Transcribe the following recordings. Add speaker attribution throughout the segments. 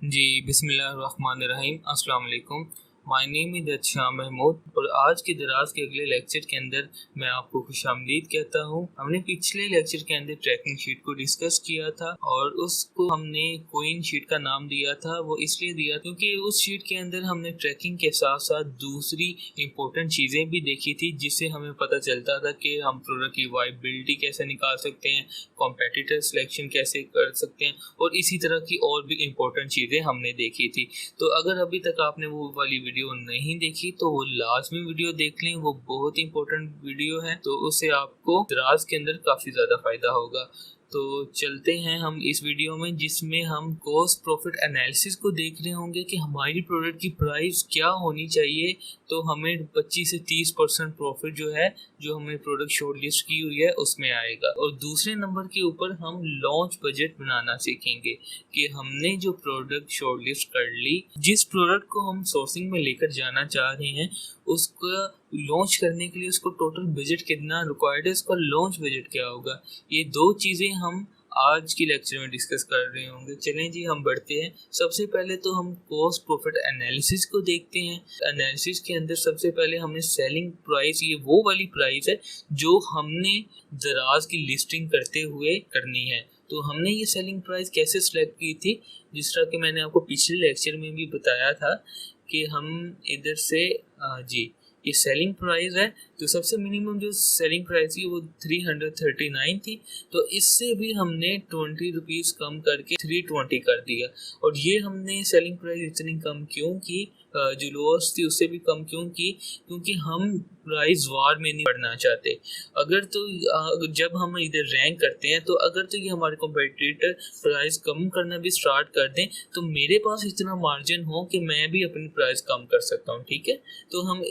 Speaker 1: जी बिस्मिल्लाहिर्रहमानिर्रहीम। अस्सलाम वालेकुम। माय नेम इज़ अच्छा महमूद और आज के दराज के अगले लेक्चर के अंदर मैं आपको खुशामदीद कहता हूँ। हमने पिछले लेक्चर के अंदर ट्रैकिंग शीट को डिस्कस किया था और उसको हमने कोइन शीट का नाम दिया था। वो इसलिए दिया क्योंकि उस शीट के अंदर हमने ट्रैकिंग के साथ साथ दूसरी इम्पोर्टेंट चीज़ें भी देखी थी, जिससे हमें पता चलता था कि हम प्रोडक्ट की वाइबिलिटी कैसे निकाल सकते हैं, कॉम्पिटिटर सिलेक्शन कैसे कर सकते हैं और इसी तरह की और भी इम्पोर्टेंट चीज़ें हमने देखी थी। तो अगर अभी तक आपने वो वाली वीडियो नहीं देखी तो वो लाजमी वीडियो देख लें, वो बहुत इंपॉर्टेंट वीडियो है, तो उससे आपको दराज के अंदर काफ़ी ज़्यादा फायदा होगा। तो चलते हैं हम इस वीडियो में, जिसमें हम कॉस्ट प्रॉफिट एनालिसिस को देख रहे होंगे कि हमारी प्रोडक्ट की प्राइस क्या होनी चाहिए तो हमें 25 से 30% प्रॉफिट जो है, जो हमें प्रोडक्ट शॉर्ट लिस्ट की हुई है उसमें आएगा। और दूसरे नंबर के ऊपर हम लॉन्च बजट बनाना सीखेंगे कि हमने जो प्रोडक्ट शॉर्ट लिस्ट कर ली, जिस प्रोडक्ट को हम सोर्सिंग में लेकर जाना चाह रहे हैं, उसका लॉन्च करने के लिए उसको टोटल बजट कितना रिक्वायर्ड है, उसका लॉन्च बजट क्या होगा। ये दो चीज़ें हम आज की लेक्चर में डिस्कस कर रहे होंगे। चलें जी, हम बढ़ते हैं। सबसे पहले तो हम कॉस्ट प्रॉफिट एनालिसिस को देखते हैं। एनालिसिस के अंदर सबसे पहले हमने सेलिंग प्राइस, ये वो वाली प्राइस है जो हमने दराज की लिस्टिंग करते हुए करनी है। तो हमने ये सेलिंग प्राइस कैसे सिलेक्ट की थी, जिस तरह कि मैंने आपको पिछले लेक्चर में भी बताया था कि हम इधर से जी ये सेलिंग प्राइस है, तो सबसे मिनिमम जो सेलिंग प्राइस थी वो 339 थी। तो इससे भी हमने 20 रुपीज़ कम करके 320 कर दिया। और ये हमने सेलिंग प्राइस इतनी कम क्यों की, जो लोअर्स थी उससे भी कम क्यों की, क्योंकि हम प्राइस वार में नहीं पढ़ना चाहते। अगर तो जब हम इधर रैंक करते हैं तो अगर तो ये हमारे कॉम्पिटिटर प्राइस कम करना भी स्टार्ट कर दें तो मेरे पास इतना मार्जिन हो कि मैं भी अपनी प्राइस कम कर सकता हूँ। ठीक है, तो हम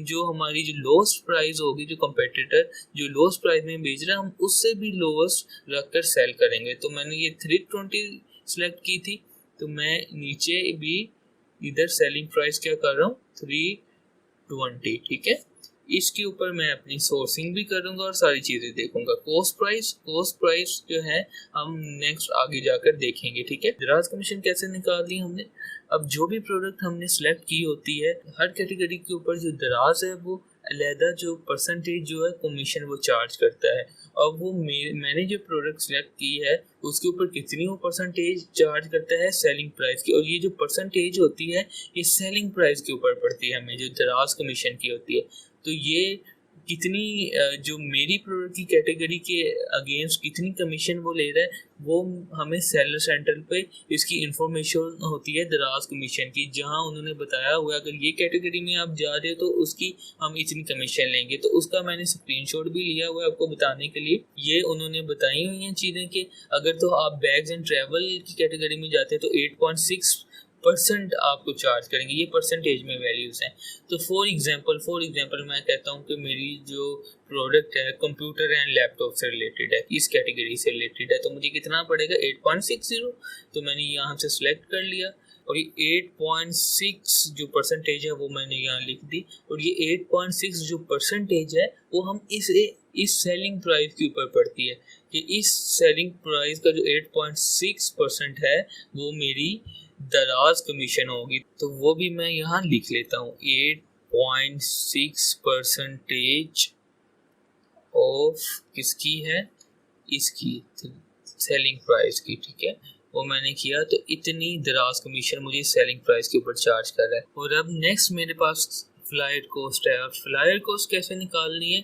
Speaker 1: जो हमारी जो लोएस्ट प्राइस होगी, जो कॉम्पिटिटर जो लोएस्ट प्राइस में बेच रहा है, हम उससे भी लोएस्ट रख कर सेल करेंगे। तो मैंने ये 320 सेलेक्ट की थी, तो मैं नीचे भी इधर सेलिंग प्राइस क्या कर रहा हूँ 320। ठीक है, इसके ऊपर मैं अपनी सोर्सिंग भी करूंगा और सारी चीज़ें देखूंगा। कॉस्ट प्राइस जो है हम नेक्स्ट आगे जाकर देखेंगे। ठीक है, दराज कमीशन कैसे निकाल दी हमने। अब जो भी प्रोडक्ट हमने सेलेक्ट की होती है, हर कैटेगरी के ऊपर जो दराज है वो अलहदा जो परसेंटेज जो है कमीशन वो चार्ज करता है। अब वो मैंने जो प्रोडक्ट सेलेक्ट की है उसके ऊपर कितनी वो परसेंटेज चार्ज करता है सेलिंग प्राइस की, और ये जो परसेंटेज होती है ये सेलिंग प्राइस के ऊपर पड़ती है हमें, जो दराज कमीशन की होती है। तो ये कितनी जो मेरी प्रोडक्ट की कैटेगरी के अगेंस्ट कितनी कमीशन वो ले रहा है, वो हमें सेलर सेंटर पे इसकी इंफॉर्मेशन होती है दराज कमीशन की, जहां उन्होंने बताया हुआ है अगर ये कैटेगरी में आप जा रहे हो तो उसकी हम इतनी कमीशन लेंगे। तो उसका मैंने स्क्रीनशॉट भी लिया हुआ है आपको बताने के लिए। ये उन्होंने बताई हुई हैं चीज़ें कि अगर तो आप बैग्स एंड ट्रैवल की कैटेगरी में जाते हैं तो 8.6% आपको चार्ज करेंगे। ये परसेंटेज में वैल्यूज़ हैं। तो फॉर एग्जांपल मैं कहता हूँ कि मेरी जो प्रोडक्ट है कंप्यूटर एंड लैपटॉप से रिलेटेड है, इस कैटेगरी से रिलेटेड है, तो मुझे कितना पड़ेगा 8.60। तो मैंने यहाँ से सिलेक्ट कर लिया और ये 8.6 जो परसेंटेज है वो मैंने यहाँ लिख दी। और ये 8.6 जो परसेंटेज है वो हम इस सेलिंग प्राइस के ऊपर पड़ती है कि इस सेलिंग प्राइस का जो 8.6% है वो मेरी दराज कमीशन होगी। तो वो भी मैं यहाँ लिख लेता हूँ, 8.6% ऑफ किसकी है, इसकी सेलिंग प्राइस की। ठीक है, वो मैंने किया, तो इतनी दराज कमीशन मुझे सेलिंग प्राइस के ऊपर चार्ज कर रहा है। और अब नेक्स्ट मेरे पास फ्लायर कॉस्ट है। और फ्लायर कॉस्ट कैसे निकालनी है,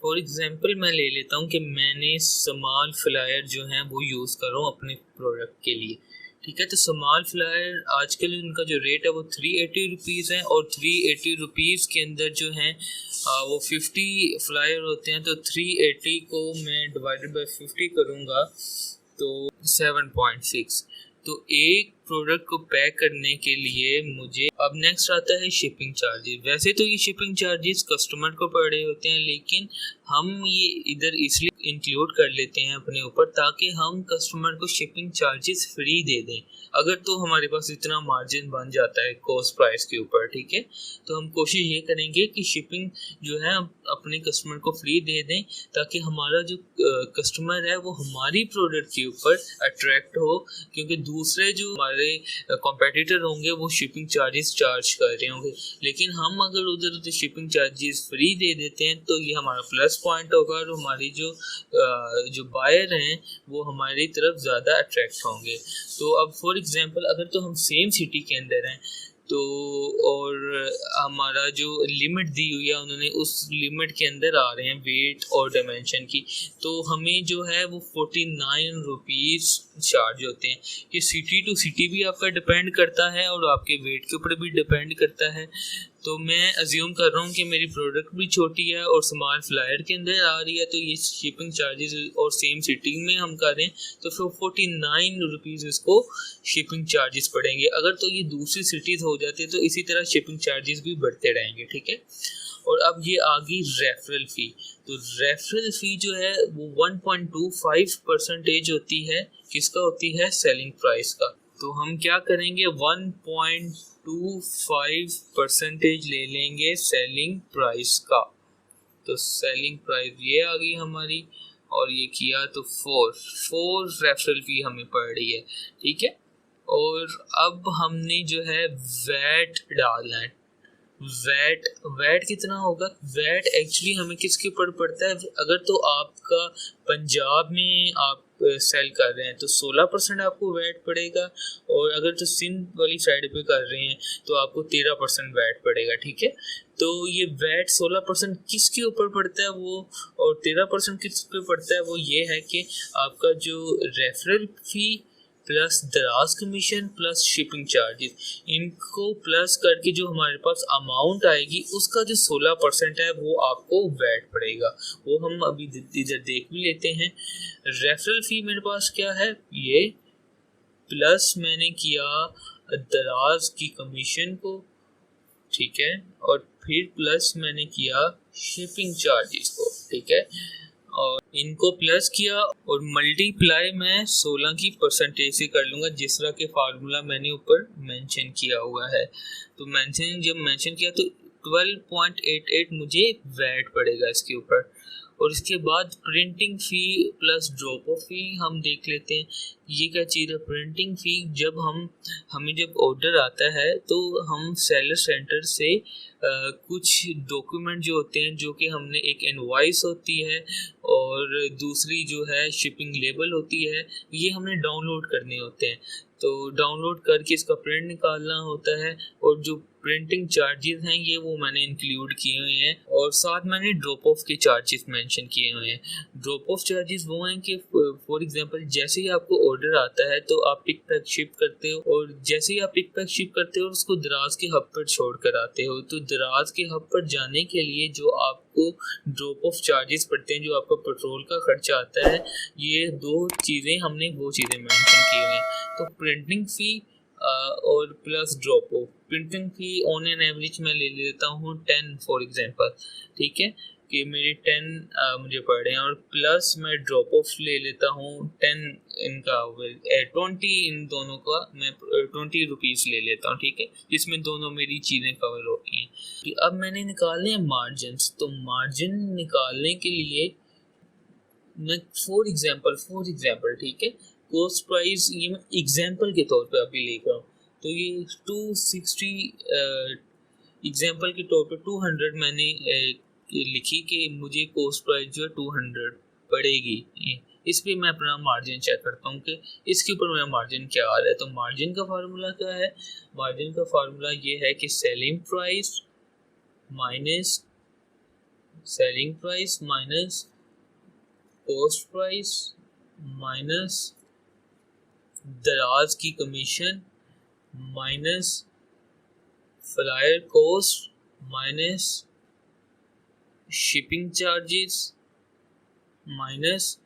Speaker 1: फॉर एग्जांपल मैं ले लेता हूँ कि मैंने स्मॉल फ्लायर जो है वो यूज़ कर रहा हूँ अपने प्रोडक्ट के लिए। ठीक है, तो स्मॉल फ्लायर आजकल उनका जो रेट है वो 380 रुपीज़ है, और 380 रुपीज़ के अंदर जो है वो 50 फ्लायर होते हैं। तो 380 को मैं डिवाइडेड बाय 50 करूँगा तो 7.6। तो एक प्रोडक्ट को पैक करने के लिए मुझे अब नेक्स्ट आता है शिपिंग चार्जेस। वैसे तो ये शिपिंग चार्जेस कस्टमर को पड़ रहे होते हैं, लेकिन हम ये इधर इसलिए इंक्लूड कर लेते हैं अपने ऊपर, ताकि हम कस्टमर को शिपिंग चार्जेस फ्री दे दें। अगर तो हमारे पास इतना मार्जिन बन जाता है कॉस्ट प्राइस के ऊपर, ठीक है, तो हम कोशिश ये करेंगे कि शिपिंग जो है अपने कस्टमर को फ्री दे दें, ताकि हमारा जो कस्टमर है वो हमारी प्रोडक्ट के ऊपर अट्रैक्ट हो, क्योंकि दूसरे जो हमारे कॉम्पिटिटर होंगे वो शिपिंग चार्जेस चार्ज कर रहे होंगे, लेकिन हम अगर उधर उधर शिपिंग चार्जेस फ्री दे देते हैं तो ये हमारा प्लस पॉइंट होगा, और हमारी जो बायर हैं वो हमारी तरफ ज़्यादा अट्रैक्ट होंगे। तो अब फॉर एग्जांपल अगर तो हम सेम सिटी के अंदर हैं तो, और हमारा जो लिमिट दी हुई है उन्होंने उस लिमिट के अंदर आ रहे हैं वेट और डायमेंशन की, तो हमें जो है वो 49 रुपीज़ चार्ज होते हैं। ये सिटी टू सिटी भी आपका डिपेंड करता है और आपके वेट के ऊपर भी डिपेंड करता है। तो मैं अज्यूम कर रहा हूँ कि मेरी प्रोडक्ट भी छोटी है और स्मॉल फ्लायर के अंदर आ रही है, तो ये शिपिंग चार्जेस और सेम सिटी में हम करें तो फिर 49 रुपीज़ इसको शिपिंग चार्जेस पड़ेंगे। अगर तो ये दूसरी सिटीज़ हो जाती है तो इसी तरह शिपिंग चार्जेस भी बढ़ते रहेंगे, ठीक है। और अब ये आ गई रेफरल फ़ी। तो रेफरल फ़ी जो है वो 1.25% होती है, किसका होती है, सेलिंग प्राइस का। तो हम क्या करेंगे, 1.25% ले लेंगे सेलिंग प्राइस का। तो सेलिंग प्राइस ये आ गई हमारी, और ये किया तो 4 रेफरल फी हमें पड़ रही है, ठीक है। और अब हमने जो है वैट डालना है। वैट कितना होगा, वैट एक्चुअली हमें किसके ऊपर पड़ता है, अगर तो आपका पंजाब में आप सेल कर रहे हैं तो 16% आपको वैट पड़ेगा, और अगर तो सिंध वाली साइड पे कर रहे हैं तो आपको 13% वैट पड़ेगा, ठीक है। तो ये वैट 16% किसके ऊपर पड़ता है वो, और 13% किस पे पड़ता है वो, ये है कि आपका जो रेफरल फी प्लस दराज कमीशन प्लस शिपिंग चार्जेस, इनको प्लस करके जो हमारे पास अमाउंट आएगी उसका जो 16% है वो आपको वैट पड़ेगा। वो हम अभी इधर देख भी लेते हैं। रेफरल फी मेरे पास क्या है, ये प्लस मैंने किया दराज की कमीशन को, ठीक है, और फिर प्लस मैंने किया शिपिंग चार्जेस को, ठीक है, और इनको प्लस किया और मल्टीप्लाई मैं 16 की परसेंटेज से कर लूँगा, जिस तरह के फार्मूला मैंने ऊपर मेंशन किया हुआ है। तो जब मेंशन किया तो 12.88 मुझे वैट पड़ेगा इसके ऊपर। और इसके बाद printing fee plus drop off fee हम देख लेते हैं। ये क्या चीज़ है, प्रिंटिंग फ़ी जब हमें जब ऑर्डर आता है तो हम सेलर सेंटर से कुछ डॉक्यूमेंट जो होते हैं, जो कि हमने एक इनवॉइस होती है और दूसरी जो है शिपिंग लेबल होती है, ये हमने डाउनलोड करने होते हैं। तो डाउनलोड करके इसका प्रिंट निकालना होता है, और जो प्रिंटिंग चार्जेस हैं ये वो मैंने इंक्लूड किए हुए हैं, और साथ मैंने ड्रॉप ऑफ के चार्जेस मेंशन किए हुए हैं। ड्रॉप ऑफ चार्जेस वो हैं कि फॉर एग्जांपल जैसे ही आपको ऑर्डर आता है तो आप पिक पैक शिप करते हो, और जैसे ही आप पिक पैक शिप करते हो उसको दराज के हब पर छोड़ कर आते हो, तो दराज के हब पर जाने के लिए जो आपको ड्रॉप ऑफ चार्जेस पड़ते हैं, जो आपका पेट्रोल का खर्चा आता है, ये दो चीज़ें हमने वो चीज़ें मेंशन की हुई हैं। तो प्रिंटिंग फ़ी और plus drop of, printing fee on an average मैं ले लेता हूँ 10 फॉर एग्जांपल, ठीक है, कि मेरे 10 मुझे पड़ रहे हैं, और प्लस मैं ड्रॉप ऑफ ले लेता हूँ 10 इनका 20, इन दोनों का मैं 20 रुपीज़ ले लेता हूँ, ठीक है, जिसमें दोनों मेरी चीज़ें कवर होती हैं। अब मैंने निकालने हैं मार्जिन। तो मार्जिन निकालने के लिए मैं फॉर एग्जांपल ठीक है, कॉस्ट प्राइस ये मैं एग्जांपल के तौर पे अभी लिख रहा हूँ, तो ये 260 एग्जांपल के तौर पे 200 मैंने लिखी कि मुझे कॉस्ट प्राइस जो है 200 पड़ेगी। इस पे मैं अपना मार्जिन चेक करता हूँ कि इसके ऊपर मेरा मार्जिन क्या आ रहा है। तो मार्जिन का फार्मूला क्या है, मार्जिन का फार्मूला ये है कि selling price minus cost price minus दराज की commission minus flyer cost minus shipping charges minus,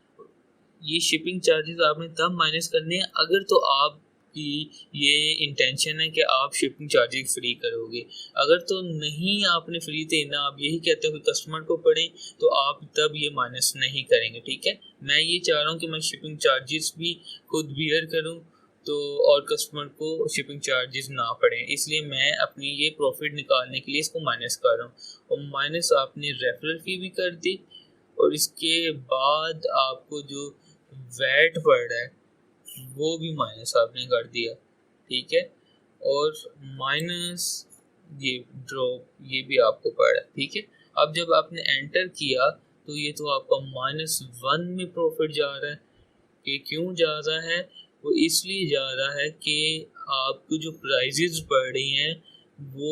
Speaker 1: ये शिपिंग चार्जेस आपने तब माइनस करने हैं अगर तो आप आपकी ये इंटेंशन है कि आप शिपिंग चार्जेस फ्री करोगे। अगर तो नहीं आपने फ्री देना, आप यही कहते हो कि कस्टमर को पड़े, तो आप तब ये माइनस नहीं करेंगे। ठीक है, मैं ये चाह रहा हूँ कि मैं शिपिंग चार्जेस भी खुद बियर करूँ तो और कस्टमर को शिपिंग चार्जेस ना पड़े, इसलिए मैं अपनी ये प्रॉफिट निकालने के लिए इसको माइनस कर रहा हूँ। और माइनस आपने रेफरल फी भी कर दी, और इसके बाद आपको जो वैट पड़ रहा है वो भी माइनस आपने कर दिया। ठीक है, और माइनस ये ड्रॉप ये भी आपको पड़ रहा है। ठीक है, अब जब आपने एंटर किया तो ये तो आपका -1 में प्रॉफिट जा रहा है। कि क्यों जा रहा है, वो इसलिए जा रहा है कि आपको जो प्राइजेज पड़ रही हैं वो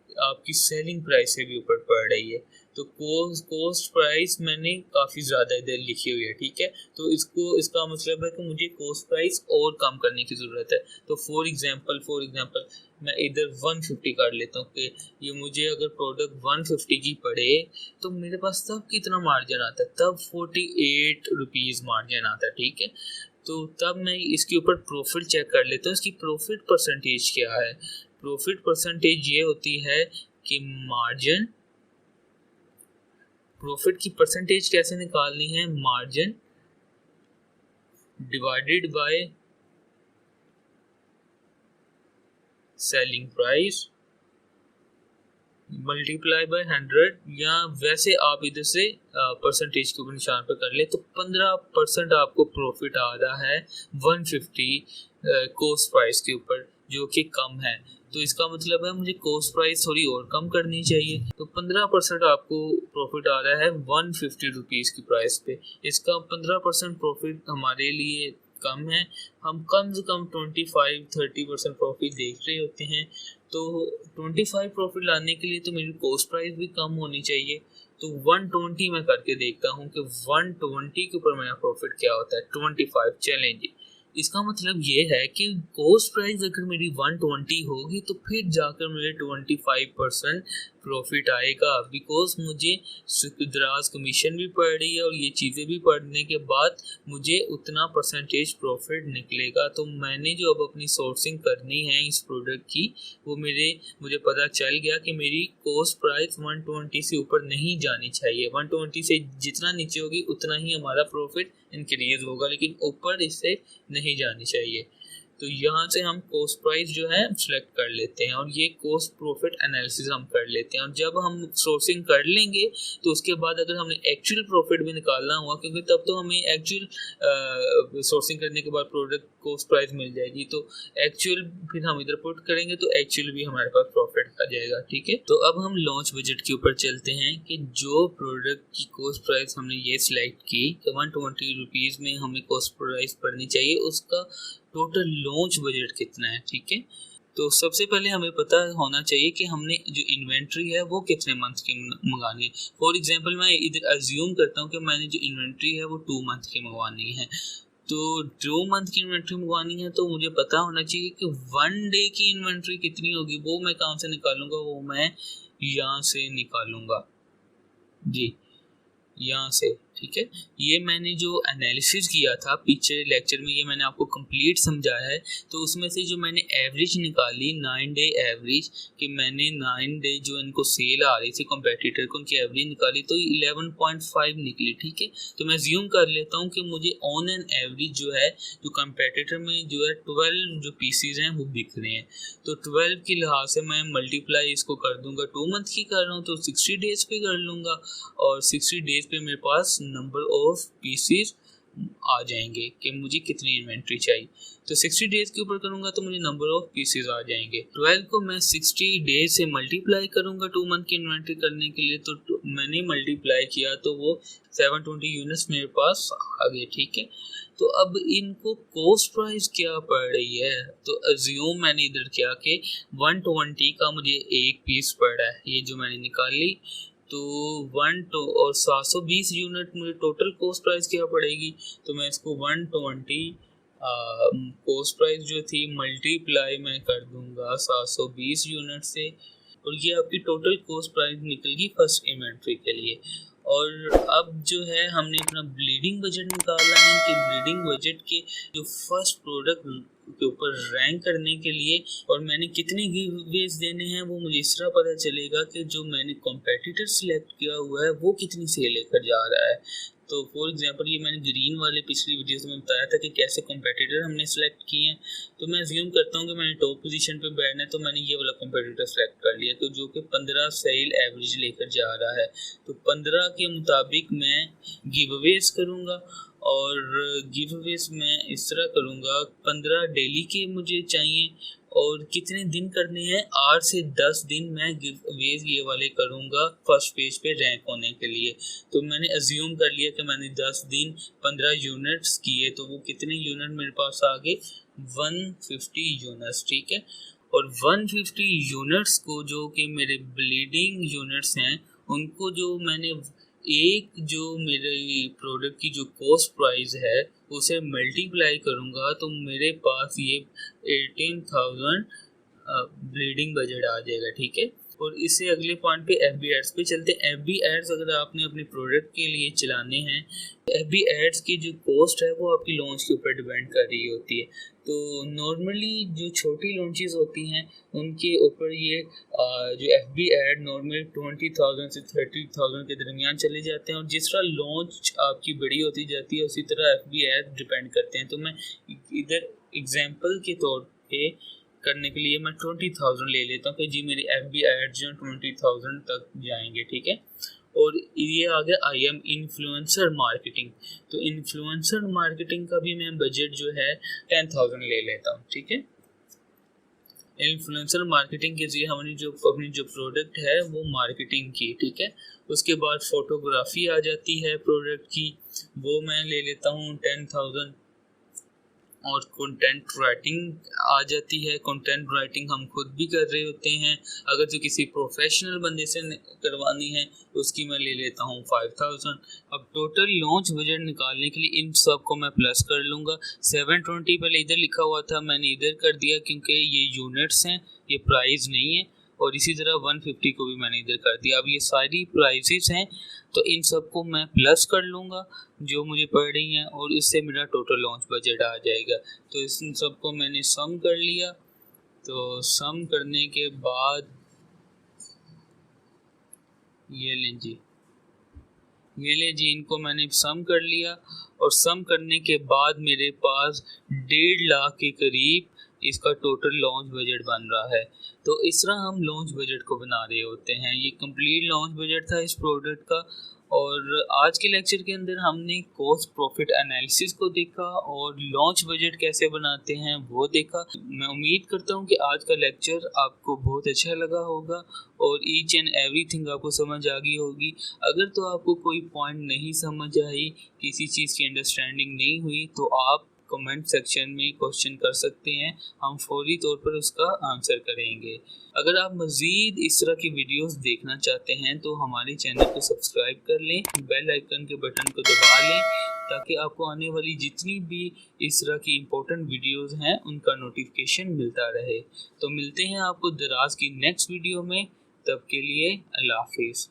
Speaker 1: आपकी सेलिंग प्राइस से भी ऊपर पड़ रही है। तो कोस्ट प्राइस मैंने काफ़ी ज़्यादा इधर लिखी हुई है। ठीक है, तो इसका मतलब है कि मुझे कोस्ट प्राइस और कम करने की ज़रूरत है। तो फॉर एग्जांपल मैं इधर 150 कर लेता हूँ कि ये मुझे अगर प्रोडक्ट 150 की पड़े तो मेरे पास तब कितना मार्जिन आता है, तब 48 रुपीज़ मार्जिन आता है। ठीक है, तो तब मैं इसके ऊपर प्रॉफिट चेक कर लेता हूँ, इसकी प्रॉफिट परसेंटेज क्या है। प्रॉफिट परसेंटेज ये होती है कि मार्जिन, प्रॉफिट की परसेंटेज कैसे निकालनी है, margin divided by selling price multiply by 100, या वैसे आप इधर से परसेंटेज के ऊपर निशान पर कर ले तो 15% आपको प्रॉफिट आ रहा है 150 कोस्ट प्राइस के ऊपर, जो कि कम है। तो इसका मतलब है मुझे कोस्ट प्राइस थोड़ी और कम करनी चाहिए। तो 15% आपको प्रॉफिट आ रहा है 150 रुपीज़ की प्राइस पे। इसका 15% प्रॉफिट हमारे लिए कम है, हम कम से कम 25-30% प्रॉफिट देख रहे होते हैं। तो 25 प्रॉफिट लाने के लिए तो मेरी कोस्ट प्राइस भी कम होनी चाहिए। तो 120 मैं करके देखता हूँ कि 120 के ऊपर मेरा प्रॉफिट क्या होता है। 25 चलेंगे, इसका मतलब ये है कि कोस्ट प्राइस अगर मेरी 120 होगी तो फिर जाकर मुझे 25% प्रॉफिट आएगा, बिकॉज मुझे दराज कमीशन भी पड़ रही है और ये चीज़ें भी पढ़ने के बाद मुझे उतना परसेंटेज प्रॉफिट निकलेगा। तो मैंने जो अब अपनी सोर्सिंग करनी है इस प्रोडक्ट की, वो मुझे पता चल गया कि मेरी कोस्ट प्राइस 120 से ऊपर नहीं जानी चाहिए। 120 से जितना नीचे होगी उतना ही हमारा प्रॉफिट इंक्रीज होगा, लेकिन ऊपर इससे नहीं जानी चाहिए। तो यहाँ से हम कोस्ट प्राइस जो है सिलेक्ट कर लेते हैं और ये कोस्ट प्रॉफिट एनालिसिस हम कर लेते हैं। और जब हम सोर्सिंग कर लेंगे तो उसके बाद अगर हमने एक्चुअल प्रॉफिट भी निकालना हुआ, क्योंकि तब तो हमें एक्चुअल सोर्सिंग करने के बाद प्रोडक्ट कोस्ट प्राइस मिल जाएगी, तो एक्चुअल फिर हम इधर पुट करेंगे तो एक्चुअल भी हमारे पास प्रॉफिट आ जाएगा। ठीक है, तो अब हम लॉन्च बजट के ऊपर चलते हैं कि जो प्रोडक्ट की कोस्ट प्राइस हमने ये सिलेक्ट की कि 120 रुपीज़ में हमें कोस्ट प्राइस पड़नी चाहिए, उसका टोटल लॉन्च बजट कितना है। ठीक है, तो सबसे पहले हमें पता होना चाहिए कि हमने जो इन्वेंट्री है वो कितने मंथ की मंगानी है। फॉर एग्जांपल मैं इधर अज्यूम करता हूँ कि मैंने जो इन्वेंट्री है वो 2 मंथ की मंगवानी है। तो 2 मंथ की इन्वेंट्री मंगवानी है तो मुझे पता होना चाहिए कि 1 डे की इन्वेंट्री कितनी होगी। वो मैं कहाँ से निकालूंगा, वो मैं यहाँ से निकालूंगा जी, यहाँ से। ठीक है, ये मैंने जो एनालिसिस किया था पिछले लेक्चर में, ये मैंने आपको कंप्लीट समझाया है। तो उसमें से जो मैंने एवरेज निकाली 9 डे एवरेज, कि मैंने 9 डे जो इनको सेल आ रही थी कंपेटिटर को, उनकी एवरेज निकाली तो 11.5 निकली। ठीक है, तो मैं ज्यूम कर लेता हूँ कि मुझे ऑन एन एवरेज जो है जो कंपेटिटर में जो है 12 जो पीसीज हैं वो बिक रहे हैं। तो 12 के लिहाज से मैं मल्टीप्लाई इसको कर दूंगा, 2 मंथ की कर रहा हूँ तो 60 डेज पे कर लूँगा, और 60 डेज पे मेरे पास नंबर ऑफ पीसीज आ जाएंगे कि मुझे कितनी इन्वेंट्री चाहिए। तो 60 डेज के ऊपर करूंगा तो मुझे नंबर ऑफ पीसेस आ जाएंगे। 12 को मैं 60 डेज से मल्टीप्लाई करूंगा 2 मंथ की इन्वेंट्री करने के लिए, तो मैंने मल्टीप्लाई किया तो वो 720 यूनिट्स मेरे पास आ गए। ठीक है, तो अब इनको कोस्ट प्राइस क्या पड़ रही है, तो अज्यूम मैंने इधर किया कि 120 का मुझे एक पीस पड़ा है, ये जो मैंने निकाली। तो 720 यूनिट मुझे टोटल कोस्ट प्राइस क्या पड़ेगी, तो मैं इसको 120 कोस्ट प्राइस जो थी मल्टीप्लाई मैं कर दूंगा 720 यूनिट से, और ये आपकी टोटल कोस्ट प्राइस निकलेगी फर्स्ट इन्वेंट्री के लिए। और अब जो है हमने अपना ब्लीडिंग बजट निकालना है कि ब्लीडिंग बजट के जो फर्स्ट प्रोडक्ट के ऊपर रैंक करने के लिए और मैंने कितने गिव अवेज देने हैं वो मुझे इस तरह पता चलेगा कि जो मैंने कॉम्पिटिटर सिलेक्ट किया हुआ है वो कितनी सेल लेकर जा रहा है। तो फॉर एग्जांपल ये मैंने ग्रीन वाले पिछली वीडियोस में बताया था कि कैसे कॉम्पिटिटर हमने सेलेक्ट किए हैं। तो मैं अज्यूम करता हूँ कि मैंने टॉप पोजीशन पे बैठना है, तो मैंने ये वाला कॉम्पिटिटर सेलेक्ट कर लिया, तो जो कि 15 सेल एवरेज लेकर जा रहा है। तो 15 के मुताबिक मैं गिव अवेज करूँगा और गिव अवेज मैं इस तरह करूँगा 15 डेली के मुझे चाहिए और कितने दिन करने हैं, 8 से 10 दिन मैं गिव अवेज ये वाले करूँगा फर्स्ट पेज पे रैंक होने के लिए। तो मैंने अज्यूम कर लिया कि मैंने 10 दिन 15 यूनिट्स किए, तो वो कितने यूनिट मेरे पास आ गए, 150 यूनिट्स, ठीक है। और 150 यूनिट्स को जो कि मेरे ब्लीडिंग यूनिट्स हैं उनको जो मैंने एक जो मेरे प्रोडक्ट की जो कॉस्ट प्राइस है उसे मल्टीप्लाई करूँगा तो मेरे पास ये 18,000 ब्लीडिंग बजट आ जाएगा, ठीक है। और इससे अगले पॉइंट पे एफबी एड्स पे चलते हैं। एफबी एड्स अगर आपने अपने प्रोडक्ट के लिए चलाने हैं, एफबी एड्स की जो कॉस्ट है वो आपकी लॉन्च के ऊपर डिपेंड कर रही होती है। तो नॉर्मली जो छोटी लॉन्चेस होती हैं उनके ऊपर ये जो एफबी एड नॉर्मली 20,000 से 30,000 के दरमियान चले जाते हैं और जिस तरह लॉन्च आपकी बड़ी होती जाती है उसी तरह एफबी एड डिपेंड करते हैं। तो मैं इधर एग्जांपल के तौर पे करने के लिए मैं 20,000 ले लेता हूँ कि जी मेरी एफबी एड जो 20,000 तक जाएंगे, ठीक है। और ये आ गया आई एम इन्फ्लुएंसर मार्केटिंग। तो इन्फ्लुएंसर मार्केटिंग का भी मैं बजट जो है 10,000 ले लेता हूँ, ठीक है। इन्फ्लुएंसर मार्केटिंग के लिए हमने जो अपनी जो प्रोडक्ट है वो मार्केटिंग की, ठीक है। उसके बाद फोटोग्राफी आ जाती है प्रोडक्ट की, वो मैं ले लेता हूँ 10,000। और कंटेंट राइटिंग आ जाती है। कंटेंट राइटिंग हम खुद भी कर रहे होते हैं, अगर जो किसी प्रोफेशनल बंदे से करवानी है उसकी मैं ले लेता हूँ 5,000। अब टोटल लॉन्च बजट निकालने के लिए इन सब को मैं प्लस कर लूँगा। 720 पहले इधर लिखा हुआ था, मैंने इधर कर दिया क्योंकि ये यूनिट्स हैं, ये प्राइस नहीं है। और इसी तरह 150 को भी मैंने इधर कर दिया। अब ये सारी प्राइसेस हैं तो इन सबको मैं प्लस कर लूँगा जो मुझे पड़ रही हैं और इससे मेरा टोटल लॉन्च बजट आ जाएगा। तो इस सबको मैंने सम कर लिया। तो सम करने के बाद ये ले जी इनको मैंने सम कर लिया और सम करने के बाद मेरे पास 1.5 लाख के करीब इसका टोटल लॉन्च बजट बन रहा है। तो इस तरह हम लॉन्च बजट को बना रहे होते हैं। ये कंप्लीट लॉन्च बजट था इस प्रोडक्ट का। और आज के लेक्चर के अंदर हमने कॉस्ट प्रॉफिट एनालिसिस को देखा और लॉन्च बजट कैसे बनाते हैं वो देखा। मैं उम्मीद करता हूँ कि आज का लेक्चर आपको बहुत अच्छा लगा होगा और ईच एंड एवरीथिंग आपको समझ आ गई होगी। अगर तो आपको कोई पॉइंट नहीं समझ आई, किसी चीज़ की अंडरस्टैंडिंग नहीं हुई, तो आप कमेंट सेक्शन में क्वेश्चन कर सकते हैं, हम फौरी तौर पर उसका आंसर करेंगे। अगर आप मज़ीद इस तरह की वीडियोस देखना चाहते हैं तो हमारे चैनल को सब्सक्राइब कर लें, बेल आइकन के बटन को दबा लें ताकि आपको आने वाली जितनी भी इस तरह की इम्पोर्टेंट वीडियोस हैं उनका नोटिफिकेशन मिलता रहे। तो मिलते हैं आपको दराज की नेक्स्ट वीडियो में, तब के लिए अल्लाह हाफिज़।